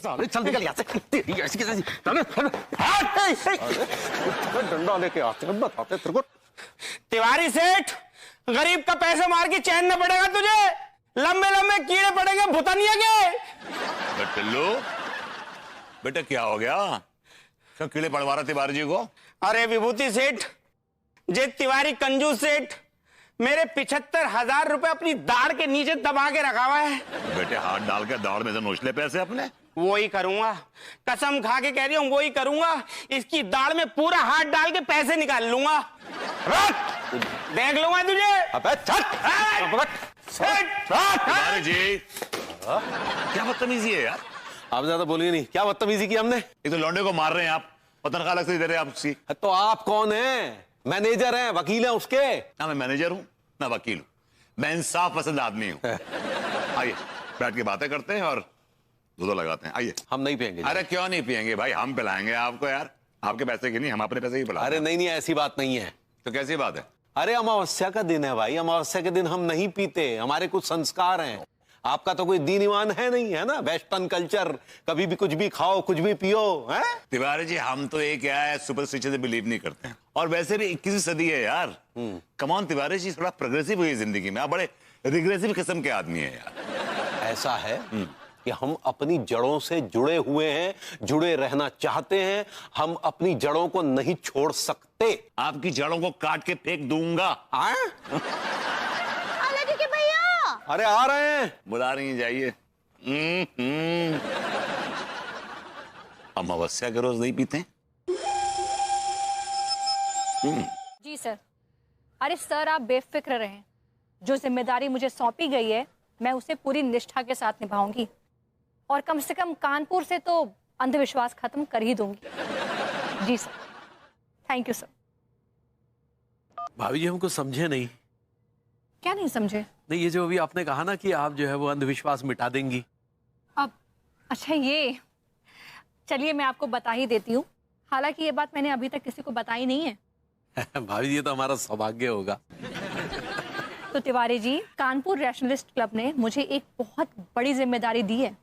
साले चल निकल यहाँ से। तेरी ऐसी कैसी डंडा लेके आते हैं, बताते तेरे को। तिवारी सेठ, गरीब का पैसा मार के चैन न पड़ेगा तुझे, लंबे लंबे कीड़े पड़ेंगे भुतनिया के। टिल्लू बेटा क्या हो गया, क्यों कीड़े पड़वा रहे तिवारी जी को? अरे विभूति सेठ, जे तिवारी कंजूस सेठ मेरे 75,000 रुपए अपनी दाढ़ के नीचे दबा के रखा हुआ है। बेटे हाथ डाल के दाढ़ में से नोच ले पैसे अपने। वो ही करूंगा, कसम खा के कह रही हूँ, वो ही करूंगा। इसकी दाढ़ में पूरा हाथ डाल के पैसे निकाल लूंगा। देख लूंगा तुझे। अबे चल। तिवारी जी क्या बदतमीजी है यार। आप ज्यादा बोलिए नहीं, क्या बदतमीजी की हमने? एक तो लौंडे को मार रहे हैं आप और तनख्वाह अलग से दे रहे हैं आप उसकी। तो आप कौन हैं? मैनेजर हैं, वकील हैं उसके? ना मैं मैनेजर हूं ना वकील हूं, मैं इंसाफ पसंद आदमी हूं। आइए बैठ के बातें करते हैं और दूध लगाते हैं। आइए। हम नहीं पियेंगे। अरे क्यों नहीं पियेंगे भाई, हम पिलाएंगे आपको यार, आपके पैसे की नहीं, हम अपने पैसे की पिलाएंगे। अरे नहीं नहीं, ऐसी बात नहीं है। तो कैसी बात है? अरे अमावस्या का दिन है भाई, अमावस्या के दिन हम नहीं पीते, हमारे कुछ संस्कार हैं। आपका तो कोई दीन ईमान है नहीं, है ना? वेस्टर्न कल्चर, कभी भी कुछ भी खाओ कुछ भी पियो, है? तिवारी जी हम तो ये क्या है, सुपरस्टिशन से बिलीव नहीं करते हैं, और वैसे भी 21वीं सदी है यार। कमान तिवारी जी थोड़ा प्रोग्रेसिव हुई जिंदगी में, आप बड़े रिग्रेसिव किस्म के आदमी है यार। ऐसा है कि हम अपनी जड़ों से जुड़े हुए हैं, जुड़े रहना चाहते हैं, हम अपनी जड़ों को नहीं छोड़ सकते। आपकी जड़ों को काट के फेंक दूंगा। अरे आ रहे हैं। बुला रही हैं, जाइए। अमावस्या के रोज नहीं पीते? जी सर। अरे सर आप बेफिक्र रहें, जो जिम्मेदारी मुझे सौंपी गई है मैं उसे पूरी निष्ठा के साथ निभाऊंगी, और कम से कम कानपुर से तो अंधविश्वास खत्म कर ही दूंगी। जी सर, थैंक यू सर। भाभी जी हमको समझे नहीं। क्या नहीं समझे? नहीं, ये जो अभी आपने कहा ना कि आप जो है वो अंधविश्वास मिटा देंगी। अब अच्छा, ये चलिए मैं आपको बता ही देती हूँ, हालांकि ये बात मैंने अभी तक किसी को बताई नहीं है। भाभी जी ये तो हमारा सौभाग्य होगा। तो तिवारी जी, कानपुर रैशनलिस्ट क्लब ने मुझे एक बहुत बड़ी जिम्मेदारी दी है।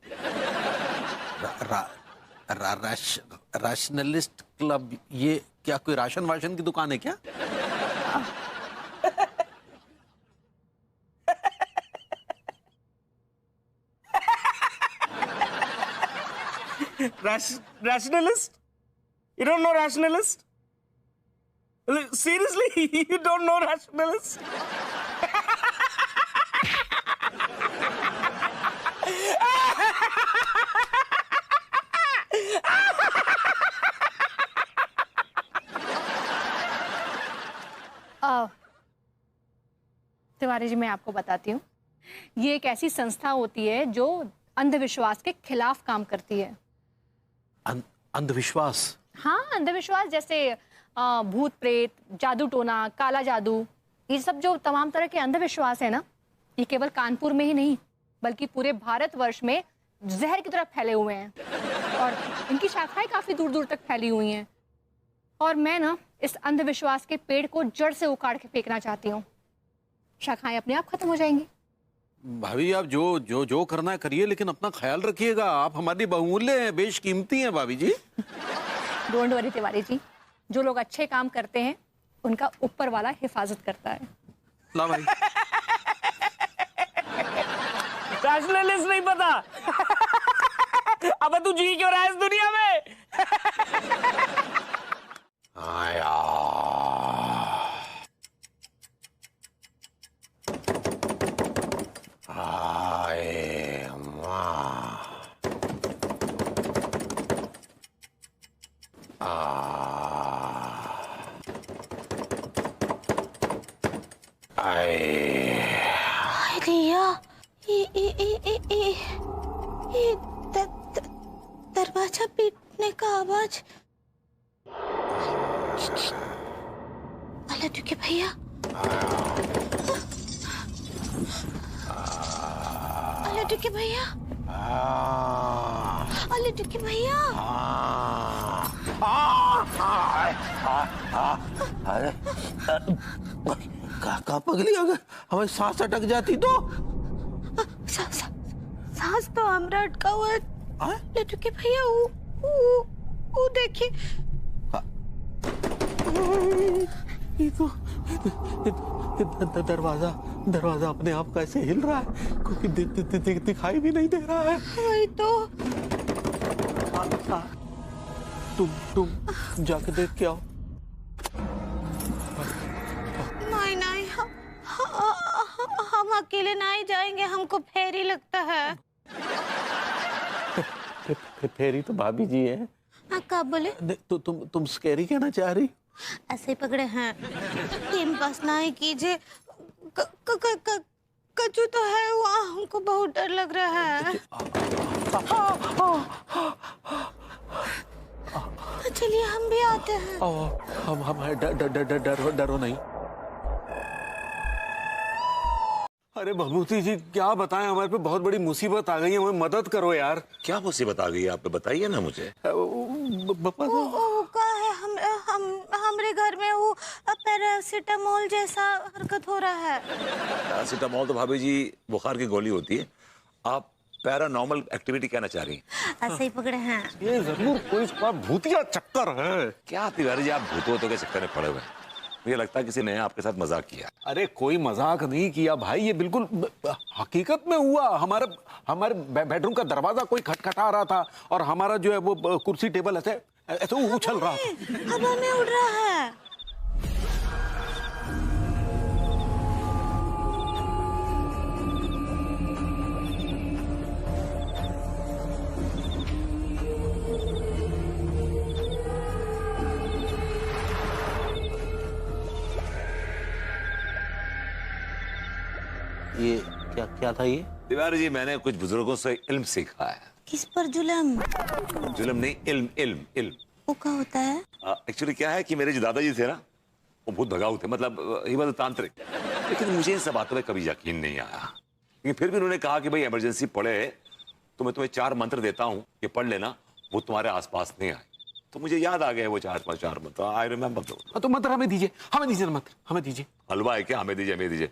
रैशनलिस्ट क्लब, ये क्या कोई राशन वाशन की दुकान है क्या? Rationalist? You don't know rationalist? Seriously, you don't know rationalist? Tiwari ji मैं आपको बताती हूँ, ये एक ऐसी संस्था होती है जो अंधविश्वास के खिलाफ काम करती है। अंधविश्वास? हाँ, अंधविश्वास जैसे भूत प्रेत, जादू टोना, काला जादू, ये सब जो तमाम तरह के अंधविश्वास है ना, ये केवल कानपुर में ही नहीं बल्कि पूरे भारतवर्ष में जहर की तरह फैले हुए हैं, और इनकी शाखाएं काफी दूर दूर तक फैली हुई हैं। और मैं ना इस अंधविश्वास के पेड़ को जड़ से उखाड़ के फेंकना चाहती हूँ, शाखाएं अपने आप खत्म हो जाएंगी। भाभी आप जो करना है करिए, लेकिन अपना ख्याल रखिएगा, आप हमारी बहुमूल्य हैं, बेशकीमती हैं भाभी जी। डोंट वरी तिवारी जी, जो लोग अच्छे काम करते हैं उनका ऊपर वाला हिफाजत करता है। ला भाई। रैशनलिस्ट नहीं पता? अब तू जी क्यों रहा है इस दुनिया में? आया। आए माँ। ये दरवाजा पीटने का आवाज। अल्लाह के भैया, अल्लाह के भैया, अल्लाह के भैया। अरे कहाँ पगली, अगर हमें सांस अटक जाती तो? सांस तो हमरा अटका हुआ है, लड्डू के भैया वो देखिए। ये तो दरवाजा अपने आप कैसे हिल रहा है, क्योंकि दिखाई भी नहीं दे रहा है। वही तो। तुम जाके देख के आओ। नहीं, हम अकेले नहीं जाएंगे, हमको फेरी लगता है। फेरी तो भाभी जी है। क्या बोले? तो तुम स्कैरी कहना चाह रही? ऐसे ही पकड़े हैं। टाइम पास नहीं कीजिए। कचू तो है वहाँ, हमको बहुत डर लग रहा है। चलिए हम भी आते हैं। हम डरो नहीं। अरे भभूति जी क्या बताएं, हमारे पे बहुत बड़ी मुसीबत आ गई है, हमें मदद करो यार। क्या मुसीबत आ गई है आप पे, बताइए ना मुझे। वो का है, हमरे घर में वो पैरासीटामोल जैसा हरकत हो रहा है। पैरासीटामोल तो भाभी जी बुखार की गोली होती है, आप पैरानॉर्मल एक्टिविटी कहना चाह रही हैं। ऐसे ही पकड़े हैं। ये जरूर कोई इसका भूतिया चक्कर है। क्या तिवारी जी आप भूतों के चक्कर में पड़े हुए हैं? मुझे लगता है किसी ने आपके साथ मजाक किया। अरे कोई मजाक नहीं किया भाई, ये बिल्कुल हकीकत में हुआ। हमारे बेडरूम का दरवाजा कोई खटखटा रहा था और हमारा जो है वो कुर्सी टेबल ऐसे उछल रहा था। हवा में उड़ रहा है। ये क्या था ये? तिवारी जी मैंने कुछ बुजुर्गों से इल्म सीखा है। किस पर जुल्म? जुल्म नहीं, इल्म इल्म इल्म। वो क्या होता है? एक्चुअली क्या है कि मेरे जो दादाजी थे ना, वो बहुत भगाऊ थे, मतलब ही वाज तांत्रिक। लेकिन मुझे इन सब बातों में कभी यकीन नहीं आया। लेकिन फिर भी उन्होंने कहा कि भाई इमरजेंसी पड़े तो मैं तुम्हें 4 मंत्र देता हूँ, ये पढ़ लेना, वो तुम्हारे आसपास नहीं आए। तो मुझे याद आ गए वो 4 मंत्र। I remember. तो मंत्र हमें दीजिए, मंत्र हमें दीजिए। हलवा है क्या? हमें दीजिए, हमें दीजिए।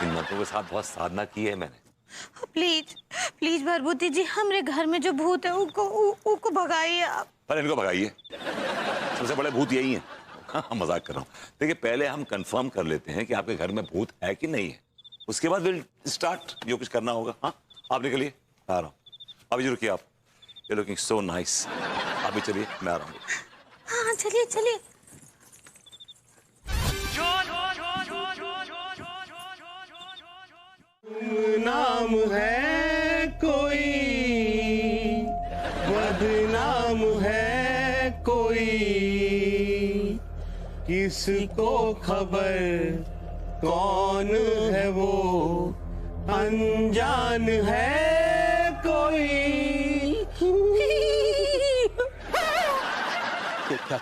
इन मंत्रों के साथ बहुत साधना की है मैंने। प्लीज प्लीज भरभूति जी, हमरे घर में जो भूत है उनको भगाइए आप। पर इनको भगाइए, सबसे बड़े भूत यही हैं। हाँ, मजाक कर रहा हूँ। देखिए पहले हम कंफर्म कर लेते हैं कि आपके घर में भूत है कि नहीं है, उसके बाद विल स्टार्ट जो कुछ करना होगा। हाँ आप निकलिए, आ रहा हूँ। अभी रुकिए आप, यू लुकिंग सो नाइस। आप भी चलिए, मैं आ रहा हूँ। हाँ चलिए चलिए। नाम है कोई, बदनाम है कोई, किसको खबर कौन है वो, अनजान है कोई।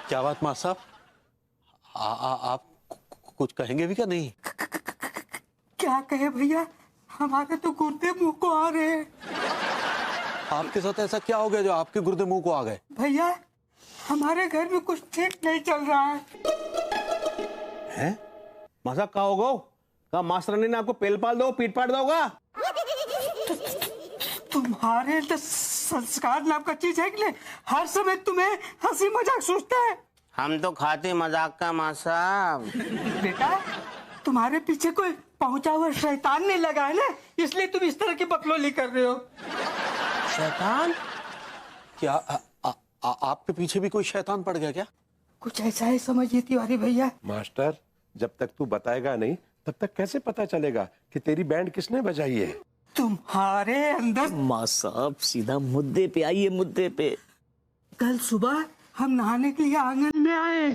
क्या बात मां साहब, आप कुछ कहेंगे भी क्या? नहीं क्या कहे भैया, हमारे तो गुर्दे मुंह को आ रहे हैं। आपके साथ ऐसा क्या हो गया जो आपके गुर्दे मुंह को आ गए? भैया हमारे घर में कुछ ठीक नहीं चल रहा है। हैं? मजाक का होगा? क्या मास्टर ने आपको पेल पाल दो, पीट पाट दोगा? तुम्हारे तो संस्कार नाम का चीज है कि नहीं? हर समय तुम्हें हंसी मजाक सोचता है। हम तो खाते मजाक का मां साहब। बेटा तुम्हारे पीछे कोई पहुंचा हुआ शैतान नहीं लगा है ना, इसलिए तुम इस तरह की बकलोली कर रहे हो। शैतान? क्या आपके पीछे भी कोई शैतान पड़ गया क्या? कुछ ऐसा ही समझिए तिवारी भैया। मास्टर जब तक तू बताएगा नहीं तब तक कैसे पता चलेगा कि तेरी बैंड किसने बजाई है? तुम्हारे अंदर। माँ साहब सीधा मुद्दे पे आइए, मुद्दे पे। कल सुबह हम नहाने के लिए आंगन में आए,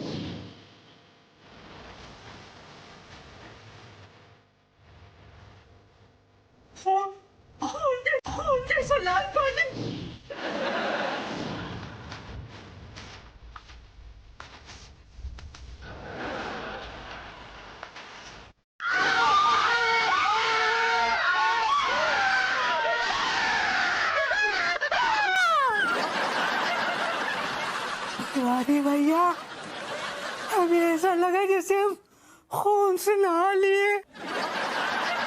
जैसा लाल पानी। तिवारी भैया हमें ऐसा लगा जैसे हम खून से नहा लिए।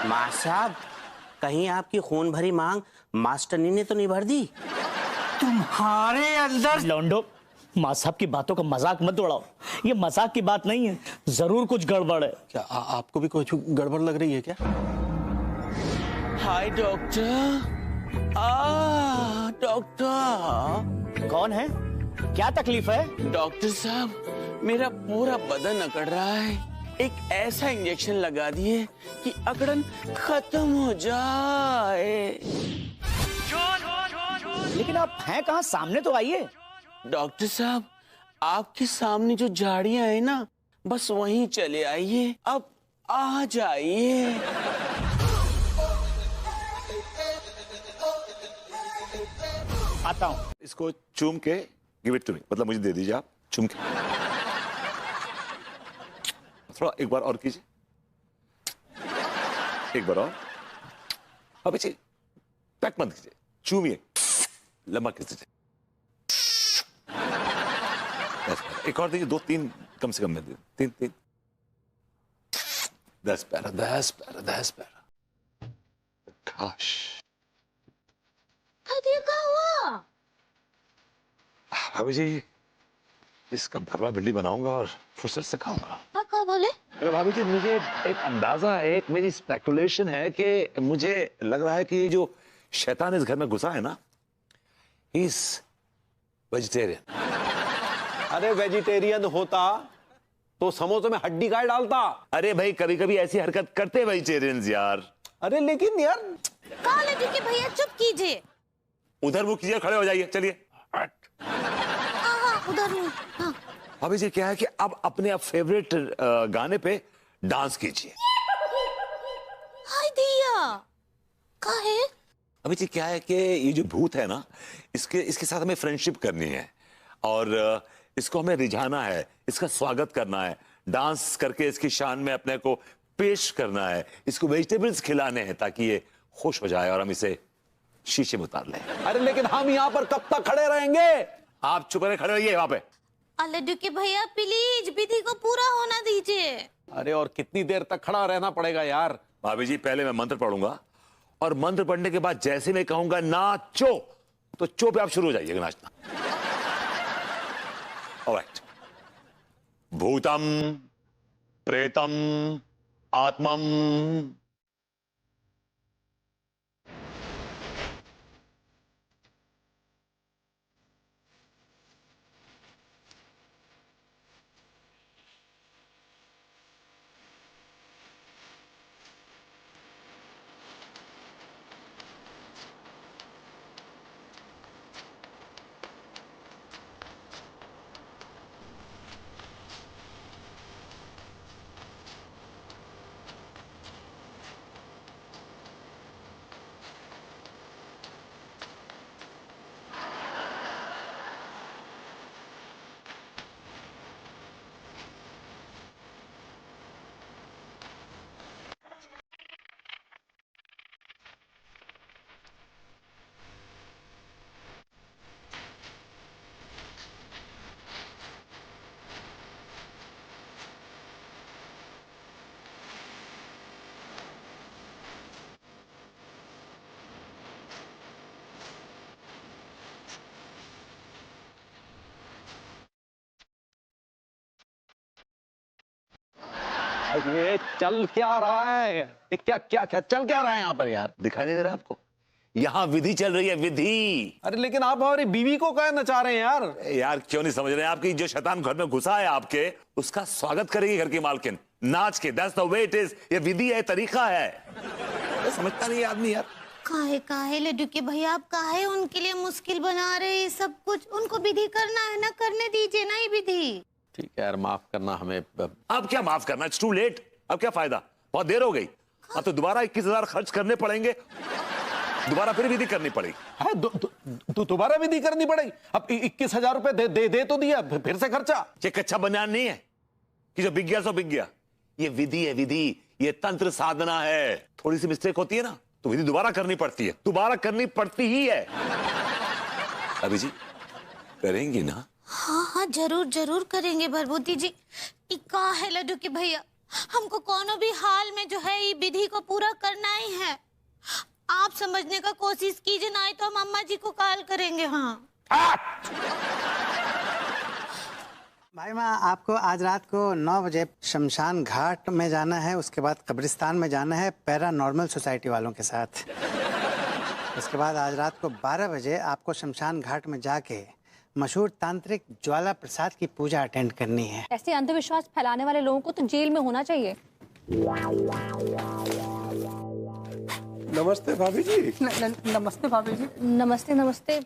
मां साहब कहीं आपकी खून भरी मांग मास्टरनी ने तो नहीं भर दी? तुम्हारे अंदर लौंडो, माँ साहब की बातों का मजाक मत उड़ाओ, ये मजाक की बात नहीं है, जरूर कुछ गड़बड़ है। क्या आपको भी कुछ गड़बड़ लग रही है क्या? हाय डॉक्टर। डॉक्टर। कौन है? क्या तकलीफ है? डॉक्टर साहब, मेरा पूरा बदन अकड़ रहा है, एक ऐसा इंजेक्शन लगा दिए कि अकड़न खत्म हो जाए। लेकिन आप हैं कहाँ? सामने तो आइए। डॉक्टर साहब, आपके सामने जो झाड़ियां है ना, बस वहीं चले आइए, अब आ जाइए। आता हूँ। इसको चूम के गिव इट टू मी, मतलब मुझे दे दीजिए आप, चूम के। थोड़ा एक बार और कीजिए, एक बार और। अब पीछे पैक मत कीजिए, चूमिए, लंबा खींच दीजिए। एक और दीजिए, 2-3 कम से कम में दीजिए, 3-3। 10 पैरा, 10 पैरा, 10 पैरा। काश भाभी जी, इसका भरवा भिंडी बनाऊंगा और फुर्सत से खाऊंगा। क्या बोले? अरे भाभी जी, मुझे एक अंदाजा है, एक मेरी स्पेकुलेशन है कि मुझे लग रहा है कि ये जो शैतान इस घर में घुसा है ना, ही इज वेजिटेरियन। अरे वेजिटेरियन होता तो समोसे में हड्डी गाय डालता। अरे भाई, कभी कभी ऐसी हरकत करते वेजिटेरियंस यार। अरे लेकिन यार, कहा लड्डू के भैया, चुप कीजिए। उधर मुंह कीजिए, खड़े हो जाइए, चलिए। उधर मुंह। हाँ। भाभी जी, क्या है कि अब अपने फेवरेट गाने पे डांस कीजिए। हाय दिया, काहे? अभी जी क्या है कि ये जो भूत है ना, इसके साथ हमें फ्रेंडशिप करनी है और इसको हमें रिझाना है, इसका स्वागत करना है, डांस करके इसकी शान में अपने को पेश करना है, इसको वेजिटेबल्स खिलाने हैं ताकि ये खुश हो जाए और हम इसे शीशे में उतार लें। अरे लेकिन हम यहाँ पर कब तक खड़े रहेंगे? आप चुप रहे, खड़े रहिए वहां पे। लड्डू के भैया, प्लीज विधि को पूरा होना दीजिए। अरे और कितनी देर तक खड़ा रहना पड़ेगा यार? भाभी जी, पहले मैं मंत्र पढ़ूंगा और मंत्र पढ़ने के बाद जैसे मैं कहूंगा नाचो, तो चो पे आप शुरू हो जाइएगा नाचना। ऑलराइट। भूतम प्रेतम आत्मम। ये चल क्या रहा है? ये क्या क्या क्या चल क्या रहा है यहाँ पर यार? दिखाई नहीं दे रहा आपको? यहां विधि चल रही है, विधि। अरे लेकिन आप हमारी बीवी को क्या नचा रहे हैं यार? यार क्यों नहीं समझ रहे हैं? आपकी जो शैतान घर में घुसा है आपके, उसका स्वागत करेगी घर की मालकिन नाच के। That's the way it is. ये विधि है, तरीका है। ये समझता नहीं है आदमी यार। काहे काहे लड्डू के भैया, आप काहे उनके लिए मुश्किल बना रहे हैं सब कुछ? उनको विधि करना है ना, करने दीजिए ना ये विधि। ठीक है यार, माफ करना हमें। अब क्या माफ करना? It's too late. अब क्या फायदा, बहुत देर हो गई। अब तो दोबारा 21,000 खर्च करने पड़ेंगे, दोबारा फिर विधि करनी पड़ेगी। दोबारा विधि करनी पड़ेगी? अब 21,000 रुपए दे तो दिया, फिर से खर्चा। ये कच्चा बनियान नहीं है कि जो बिक गया सो बिक गया। ये विधि है, विधि। ये तंत्र साधना है। थोड़ी सी मिस्टेक होती है ना, तो विधि दोबारा करनी पड़ती है, दोबारा करनी पड़ती ही है। अभी जी करेंगी ना? हाँ हाँ, जरूर जरूर करेंगे भरभूति जी। इक्का है लड्डू के भैया, हमको कोनो भी हाल में जो है ये विधि को पूरा करना ही है। आप समझने का कोशिश कीजिए, ना तो हम अम्मा जी को कॉल करेंगे। हाँ भाई माँ, आपको आज रात को 9 बजे शमशान घाट में जाना है, उसके बाद कब्रिस्तान में जाना है पैरानॉर्मल सोसाइटी वालों के साथ। उसके बाद आज रात को 12 बजे आपको शमशान घाट में जाके मशहूर तांत्रिक ज्वाला प्रसाद की पूजा अटेंड करनी है। ऐसे अंधविश्वास फैलाने वाले लोगों को तो जेल में होना चाहिए। नमस्ते भाभी जी। नमस्ते भाभी जी। नमस्ते नमस्ते।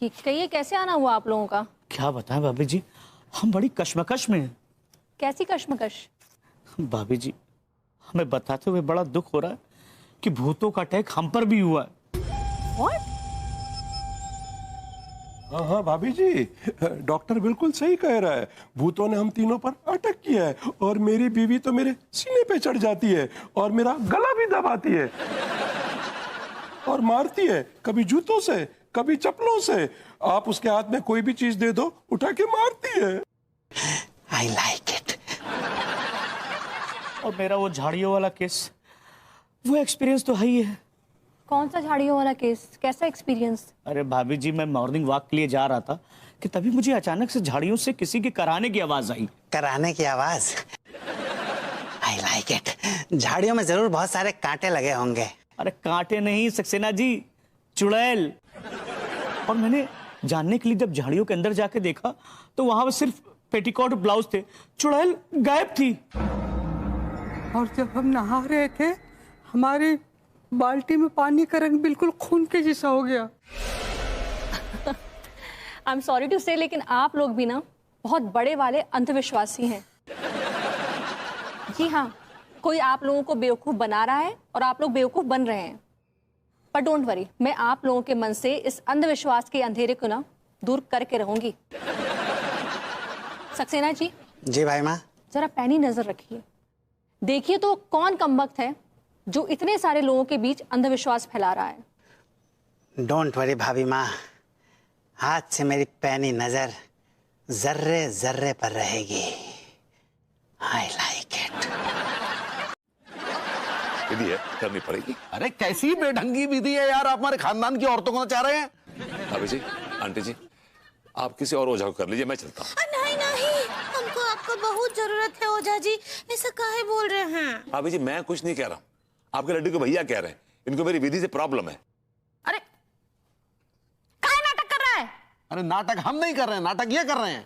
ये कहिए, कैसे आना हुआ आप लोगों का? क्या बताएं भाभी जी, हम बड़ी कश्मकश में हैं। कैसी कश्मकश? भाभी जी, हमें बताते हुए बड़ा दुख हो रहा है कि भूतों का अटैक हम पर भी हुआ है। What? हाँ हाँ भाभी जी, डॉक्टर बिल्कुल सही कह रहा है। भूतों ने हम तीनों पर अटैक किया है और मेरी बीवी तो मेरे सीने पे चढ़ जाती है और मेरा गला भी दबाती है और मारती है, कभी जूतों से कभी चप्पलों से। आप उसके हाथ में कोई भी चीज दे दो, उठा के मारती है। I like it. और मेरा वो झाड़ियों वाला केस, वो एक्सपीरियंस तो है ही है। कौन सा झाड़ियों वाला केस? कैसा एक्सपीरियंस? अरे भाभी जी, मैं मॉर्निंग वॉक के लिए जा रहा था कि तभी मुझे अचानक से झाड़ियों से किसी के कराने की आवाज आई। कराने की आवाज? I like it. झाड़ियों में जरूर बहुत सारे कांटे लगे होंगे। अरे कांटे नहीं सक्सेना जी, चुड़ैल। और मैंने जानने के लिए जब झाड़ियों के अंदर जाके देखा तो वहां सिर्फ पेटीकोट ब्लाउज थे, चुड़ैल गायब थी। और जब हम नहा रहे थे, हमारी बाल्टी में पानी का रंग बिल्कुल खून के जैसा हो गया। आई एम सॉरी टू से, लेकिन आप लोग भी ना बहुत बड़े वाले अंधविश्वासी हैं। जी हाँ, कोई आप लोगों को बेवकूफ बना रहा है और आप लोग बेवकूफ बन रहे हैं। पर डोंट वरी, मैं आप लोगों के मन से इस अंधविश्वास के अंधेरे को ना दूर करके रहूंगी। सक्सेना जी। जी भाई माँ। जरा पैनी नजर रखिए, देखिए तो कौन कमबख्त है जो इतने सारे लोगों के बीच अंधविश्वास फैला रहा है। डोंट वरी भाभी माँ, आज से मेरी पैनी नजर जर्रे जर्रे पर रहेगी। I like it. विधि है, करनी पड़ेगी। अरे कैसी बेढंगी विधि है यार, आप हमारे खानदान की औरतों को नचा रहे हैं। भाभी जी, आंटी जी, आप किसी और ओझा को कर लीजिए, मैं चलता हूँ। नहीं नहीं, हमको आपको बहुत जरूरत है ओझा जी, ऐसा काहे बोल रहे हैं? भाभी जी, मैं कुछ नहीं कह रहा हूँ, आपके लड्डू के भैया कह रहे हैं। इनको मेरी विधि से प्रॉब्लम है। अरे काहे नाटक कर रहा है? अरे नाटक हम नहीं कर रहे हैं, नाटक ये कर रहे हैं।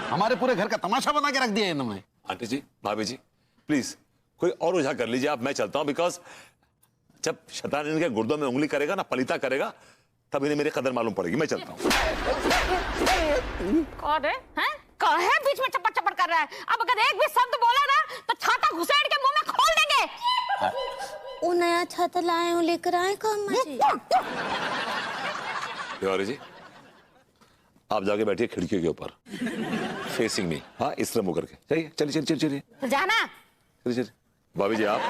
हमारे पूरे घर का तमाशा बना के रख दिया इन्होंने। आंटी जी, भाभी जी, प्लीज कोई और ओझा कर लीजिए आप, मैं चलता हूँ। बिकॉज जब शैतान इनके गुर्दों में उंगली करेगा ना, पलीता करेगा, तब इन्हें मेरी कदर मालूम पड़ेगी। मैं चलता हूँ। कौन है? हैं? काहे बीच में चप्पड़ चप्पड़ कर रहा है? अब अगर एक भी शब्द बोला ना तो छाता घुसेड़ के मुंह में खोल देंगे। वो नया छाता लाए हो, लेकर आए का अम्मा जी? तिवारी जी, आप जाके बैठिए खिड़की के ऊपर, फेसिंग मी। हाँ, इस तरह मुंह करके चलिए। चलिए चलिए चलिए जाना। चलिए। भाभी जी, आप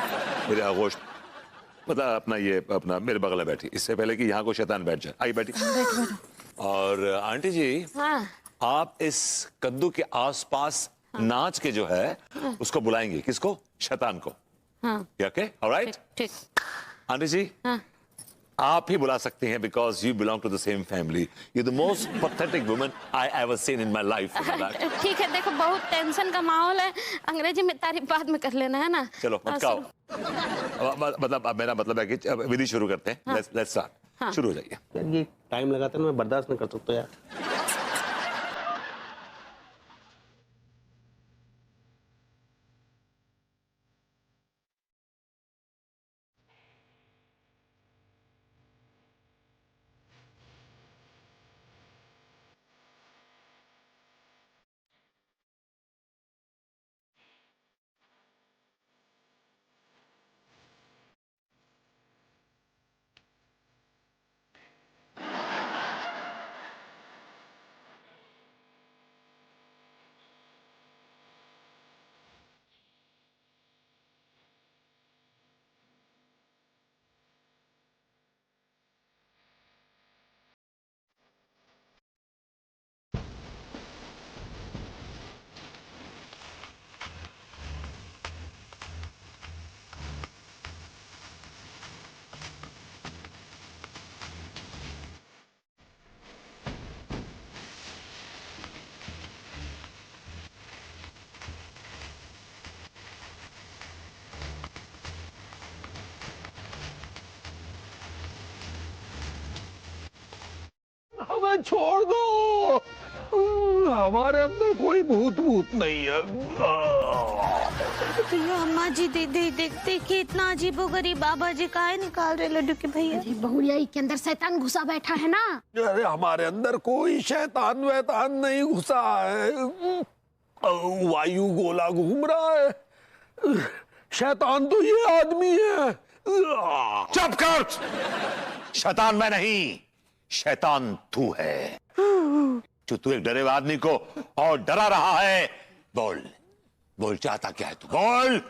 मेरे आगोश मतलब अपना ये अपना मेरे बगल में बैठी, इससे पहले कि यहाँ को शैतान बैठ जाए। आइए बैठी। और आंटी जी, हाँ। आप इस कद्दू के आसपास नाच के जो है उसको बुलाएंगे। किसको? शैतान को। हाँ। Okay, alright. ठीक। आंटी जी, हाँ। आप ही बुला सकती हैं because you belong to the same family. You the most pathetic woman I ever seen in my life. ठीक है, देखो बहुत टेंशन का माहौल है, अंग्रेजी में तारीफ बाद में कर लेना है ना। चलो मत खाओ। मतलब अब मेरा मतलब है कि अब विधि शुरू करते हैं। Let's start. शुरू हो जाइए। यार ये टाइम लगाता है ना, मैं बर्दाश्त नहीं कर सकता यार। हमें छोड़ दो, हमारे अंदर कोई भूत नहीं है। भैया अम्मा जी देखिए इतना अजीबो गरीब बाबा जी काहे निकाल रहे लड्डू के भैया। बहुरिया के अंदर शैतान घुसा बैठा है ना। अरे हमारे अंदर कोई शैतान वैतान नहीं घुसा है, वायु गोला घूम रहा है, शैतान तो ये आदमी है। चुप कर, शैतान मैं नहीं, शैतान तू है जो तू एक डरे हुए आदमी को और डरा रहा है। बोल बोल, चाहता क्या है तू, बोल।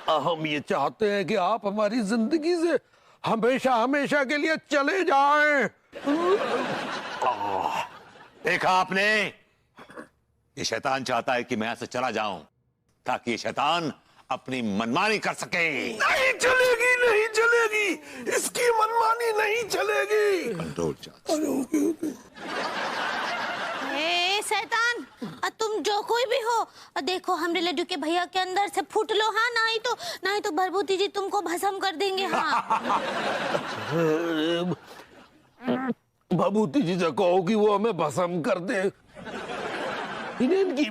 हम ये चाहते हैं कि आप हमारी जिंदगी से हमेशा हमेशा के लिए चले जाएं। देखा आपने, ये शैतान चाहता है कि मैं यहां से चला जाऊं ताकि ये शैतान अपनी मनमानी कर सके। नहीं चलेगी, नहीं चलेगी, इसकी मनमानी नहीं चलेगी। कंट्रोल चाहता। ए शैतान, तुम जो कोई भी हो, देखो हमरे लड्डू के भैया के अंदर से फूट लो। हाँ, नहीं तो भरभूति जी तुमको भस्म कर देंगे। हाँ भभूति जी से कहो कि वो हमें भस्म कर दे, इनकी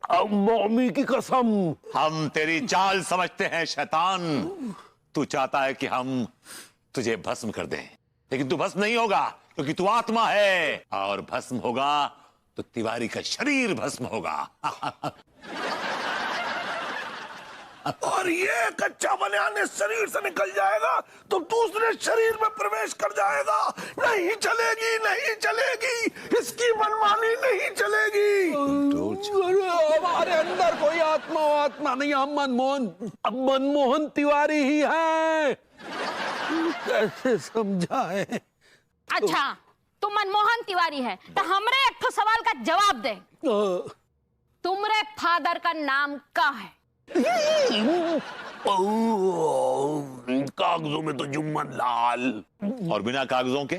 मम्मी की कसम। हम तेरी चाल समझते हैं शैतान, तू चाहता है कि हम तुझे भस्म कर दें, लेकिन तू भस्म नहीं होगा क्योंकि तू आत्मा है, और भस्म होगा तो तिवारी का शरीर भस्म होगा। और ये कच्चा बनियान शरीर से निकल जाएगा तो दूसरे शरीर में प्रवेश कर जाएगा। नहीं चलेगी, नहीं चलेगी, इसकी मनमानी नहीं चलेगी। हमारे अंदर कोई आत्मा नहीं, हम मनमोहन तिवारी ही हैं। कैसे समझाएं? अच्छा, तुम मनमोहन तिवारी है तो हमरे एक सवाल का जवाब दे। तुमरे फादर का नाम क्या है? कागजों में तो जुम्मन लाल, और बिना कागजों के?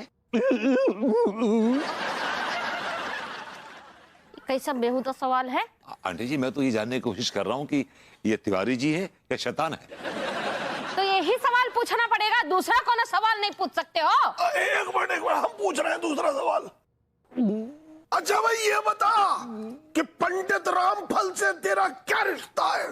कैसा बेहुदा सवाल है। आंटी जी, मैं तो ये जानने की कोशिश कर रहा हूँ कि ये तिवारी जी है या शैतान है। तो यही सवाल पूछना पड़ेगा, दूसरा कौन सवाल नहीं पूछ सकते हो। एक मिनट, हम पूछ रहे हैं दूसरा सवाल। अच्छा भाई ये बता कि पंडित रामफल से तेरा क्या रिश्ता है?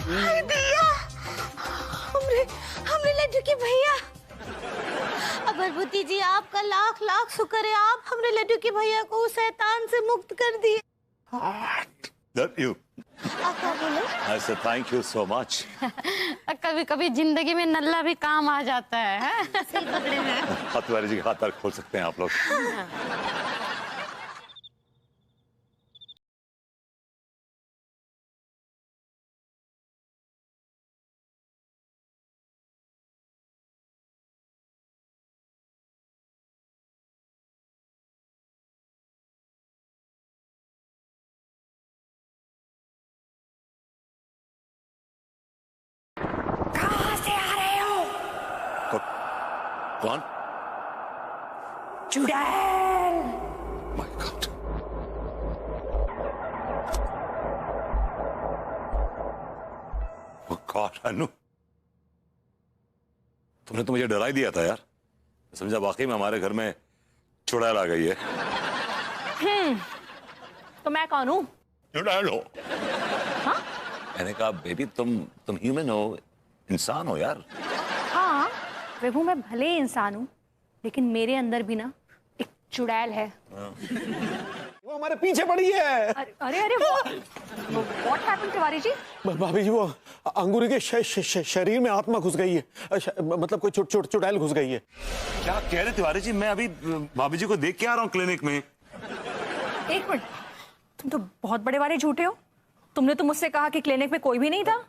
हाय भैया, हमरे लड्डू के भैया। भरभूति जी आपका लाख लाख शुक्र है, आप हमरे लड्डू के भैया को उस शैतान से मुक्त कर दिए। Love you. क्या बोले? I said thank you so much. कभी कभी जिंदगी में नल्ला भी काम आ जाता है। सही पकड़े हैं। तिवारी जी का खाता खोल सकते हैं आप लोग। कहाँ से आ रहे कौन? चुड़ैल। My God. ओह गॉड अनु, तुमने तो मुझे डरा ही दिया था यार। समझा वाकई में हमारे घर में चुड़ैल आ गई है। तो मैं कौन हूँ? चुड़ैल हो? मैंने कहा बेबी तुम ह्यूमन हो, इंसान हो यार। हाँ प्रभु, मैं भले ही इंसान हूँ, लेकिन मेरे अंदर भी ना एक चुड़ैल है। वो हमारे पीछे पड़ी है। अरे अरे व्हाट हैपेंड तिवारी जी? भाभी जी, वो अंगूरी के शरीर में आत्मा घुस गई है, मतलब कोई चुड़ैल घुस गई है। क्या कह रहे तिवारी जी? मैं अभी भाभी जी को देख के आ रहा हूँ क्लिनिक में। एक मिनट, तुम तो बहुत बड़े वाले झूठे हो। तुमने तो मुझसे कहा कि क्लिनिक में कोई भी नहीं था।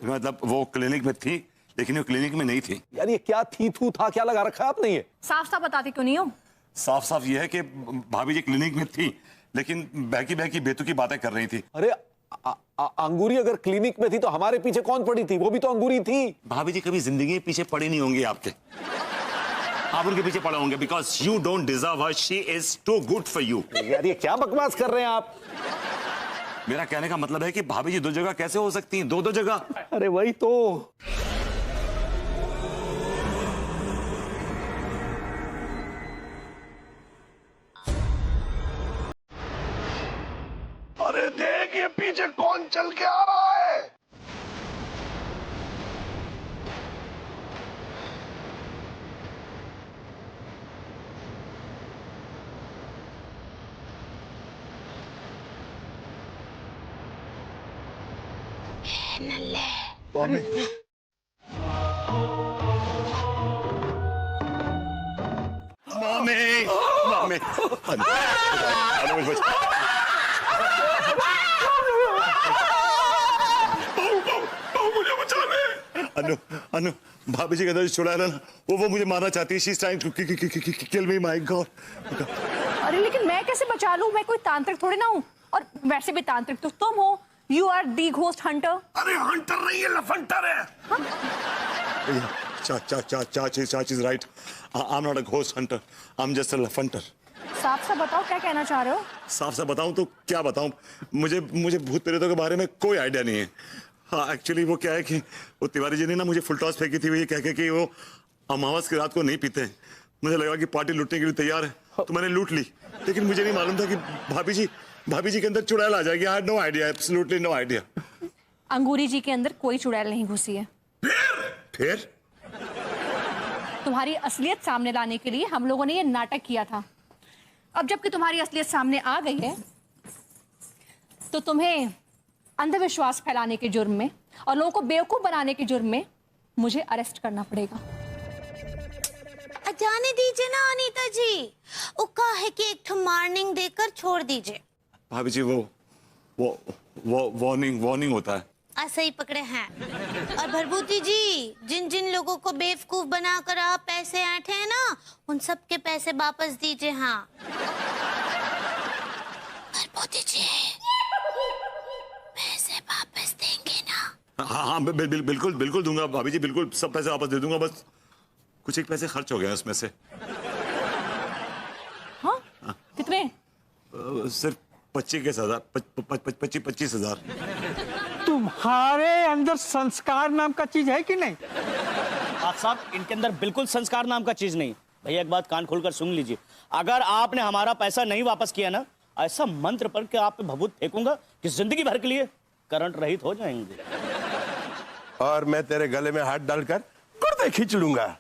मतलब वो क्लिनिक में थी, लेकिन वो क्लिनिक में नहीं थी। यार ये क्या थी थू था, क्या लगा रखा है आपने ये? साफ साफ बताते क्यों नहीं हो? साफ साफ ये है कि भाभी जी क्लिनिक में थी, लेकिन बहकी बहकी बेतुकी बातें कर रही थी। अरे अंगूरी अगर क्लिनिक में थी तो हमारे पीछे कौन पड़ी थी? वो भी तो अंगूरी थी। भाभी जी कभी जिंदगी में पीछे पड़े नहीं होंगे आपके। आप उनके पीछे पड़े होंगे because you don't deserve her, she is too good for you. यार ये क्या बकवास कर रहे हैं आप? मेरा कहने का मतलब है कि भाभी जी दो जगह कैसे हो सकती हैं? दो जगह। अरे वही तो। अरे देख ये पीछे कौन चल के आ रहा है। मम्मी मम्मी मुझे बचा ले। अनु अनु भाभी जी के अंदर छुड़ा ना, वो मुझे मारना चाहती है। She is trying to kill me. My God. अरे लेकिन मैं कैसे बचा लूं? मैं कोई तांत्रिक थोड़ी ना हूँ, और वैसे भी तांत्रिक तो तुम हो। You are the ghost hunter. अरे हंटर नहीं है, लफंटर है। चाची is right. I am not a ghost hunter, I am just a लफंटर। साफ साफ बताओ क्या कहना चाह रहे हो? साफ साफ बताऊं तो क्या बताऊं? मुझे भूत प्रेतों के बारे में कोई आइडिया नहीं है। हाँ एक्चुअली वो क्या है कि वो तिवारी जी ने ना मुझे फुल टॉस फेंकी थी, ये कह के कि वो अमावस की रात को नहीं पीते। मुझे लगा कि पार्टी लूटने के लिए तैयार है, तो मैंने लूट ली। लेकिन मुझे नहीं मालूम था कि भाभी जी के अंदर चुड़ैल आ जाएगी। I had no idea, absolutely no idea. Angoori ji के अंदर कोई चुड़ैल नहीं घुसी है। फिर तुम्हारी असलियत सामने लाने के लिए हम लोगों ने ये नाटक किया था। अब जबकि तुम्हारी असलियत सामने आ गई है, तो तुम्हें अंधविश्वास फैलाने के जुर्म में और लोगों को बेवकूफ बनाने के जुर्म में मुझे अरेस्ट करना पड़ेगा। जाने दीजिए ना अनीता जी, वो कहा है कि एक वार्निंग देकर छोड़ दीजिए। भाभी जी वो वार्निंग होता है। ऐसा ही पकड़े हैं। और भरभूति जी, जिन जिन लोगों को बेवकूफ बनाकर आप पैसे ऐंठे हैं ना, उन सब के पैसे वापस दीजिए। हाँ भरभूति जी, पैसे वापस देंगे ना? हाँ बिल्कुल दूंगा भाभी जी, बिल्कुल सब पैसे वापस दे दूंगा। बस कुछ एक पैसे खर्च हो गए उसमें से। हाँ? कितने? सिर्फ 25,000। तुम्हारे अंदर संस्कार नाम का चीज है कि नहीं? आप साहब, इनके अंदर बिल्कुल संस्कार नाम का चीज नहीं। भैया एक बात कान खोलकर सुन लीजिए, अगर आपने हमारा पैसा नहीं वापस किया ना, ऐसा मंत्र पढ़ के आप पे भभूत फेंकूंगा कि जिंदगी भर के लिए करंट रहित हो जाएंगे। और मैं तेरे गले में हाथ डालकर गुर्दे खींच लूंगा।